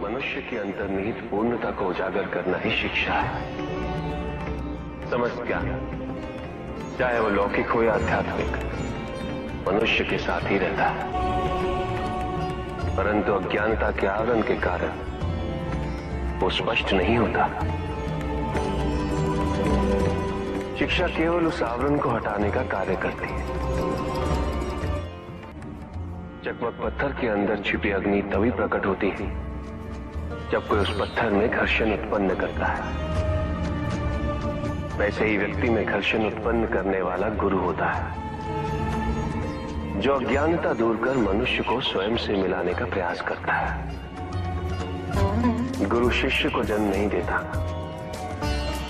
मनुष्य की अंतर्निहित पूर्णता को उजागर करना ही शिक्षा है। समस्त ज्ञान, चाहे वो लौकिक हो या आध्यात्मिक, मनुष्य के साथ ही रहता है, परंतु अज्ञानता के आवरण के कारण वो स्पष्ट नहीं होता। शिक्षा केवल उस आवरण को हटाने का कार्य करती है। चकमक पत्थर के अंदर छिपी अग्नि तभी प्रकट होती है जब कोई उस पत्थर में घर्षण उत्पन्न करता है। वैसे ही व्यक्ति में घर्षण उत्पन्न करने वाला गुरु होता है, जो अज्ञानता दूर कर मनुष्य को स्वयं से मिलाने का प्रयास करता है। गुरु शिष्य को जन्म नहीं देता,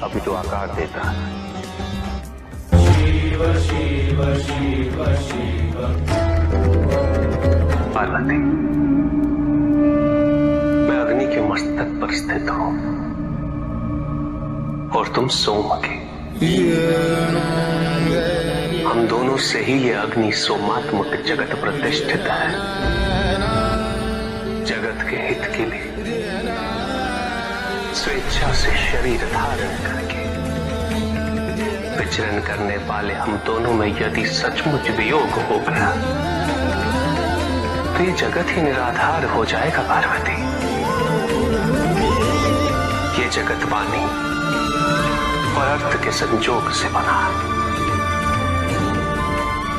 अपितु आकार देता है। शिव शिव शिव शिव। पार्वती, मैं अग्नि के मस्तक पर स्थित हूं और तुम सोम के। हम दोनों से ही ये अग्नि सोमात्मक जगत प्रतिष्ठित है। जगत के हित के लिए स्वेच्छा से शरीर धारण करके विचरण करने वाले हम दोनों में यदि सचमुच वियोग हो गया तो ये जगत ही निराधार हो जाएगा। पार्वती, ये जगत वाणी और अर्थ के संजोग से बना है।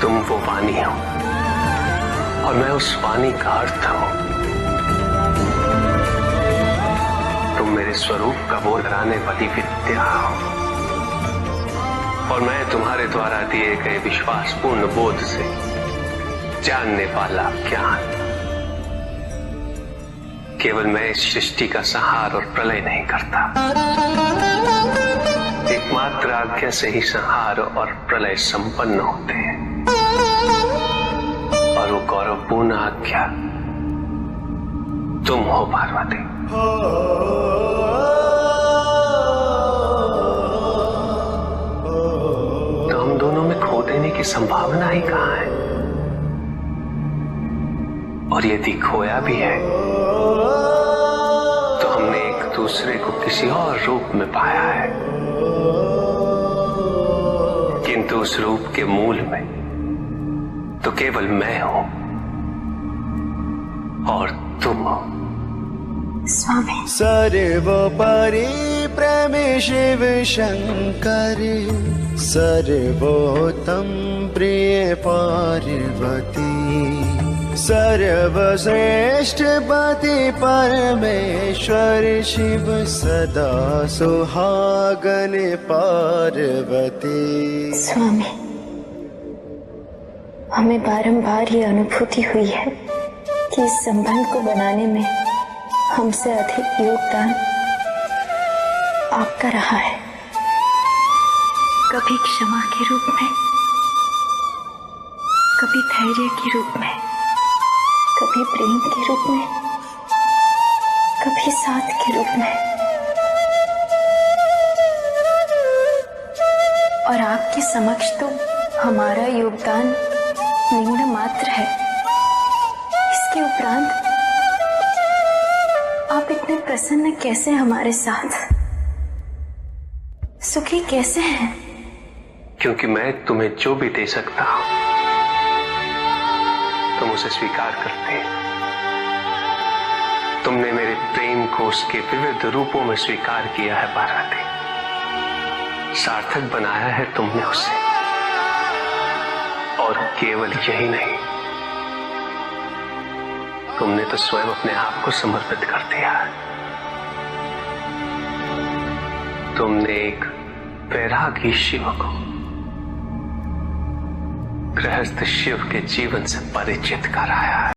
तुम वो वाणी हो और मैं उस वाणी का अर्थ हूं। तुम मेरे स्वरूप का बोध कराने वाली विद्या हो और मैं तुम्हारे द्वारा दिए गए विश्वासपूर्ण बोध से जानने वाला ज्ञान। केवल मैं इस सृष्टि का संहार और प्रलय नहीं करता, एकमात्र आज्ञा से ही संहार और प्रलय संपन्न होते हैं, और वो गौरवपूर्ण आज्ञा तुम हो पार्वती। तो हम दोनों में खो देने की संभावना ही कहां है? और यदि खोया भी है तो हमने एक दूसरे को किसी और रूप में पाया है, किंतु उस रूप के मूल में तो केवल मैं हूं और तुम हो। स्वामी, सर्वोपरि प्रेमे शिव शंकर, सर्वोत्तम प्रिय पार्वती, सर्वश्रेष्ठ पति परमेश्वर शिव, सदा सुहागन पार्वती। स्वामी, हमें बारंबार ये अनुभूति हुई है कि इस संबंध को बनाने में हमसे अधिक योगदान आपका रहा है। कभी क्षमा के रूप में, कभी धैर्य के रूप में, कभी प्रेम के रूप में, कभी साथ के रूप में। और आपके समक्ष तो हमारा योगदान निम्न मात्र है। इसके उपरांत आप इतने प्रसन्न कैसे हमारे साथ, सुखी कैसे हैं? क्योंकि मैं तुम्हें जो भी दे सकता हूं तुम उसे स्वीकार करते। तुमने मेरे प्रेम को उसके विविध रूपों में स्वीकार किया है पार्वती, सार्थक बनाया है तुमने उसे। और केवल यही नहीं, तुमने तो स्वयं अपने आप को समर्पित कर दिया। तुमने एक वैरागी शिव को गृहस्थ शिव के जीवन से परिचित कराया है।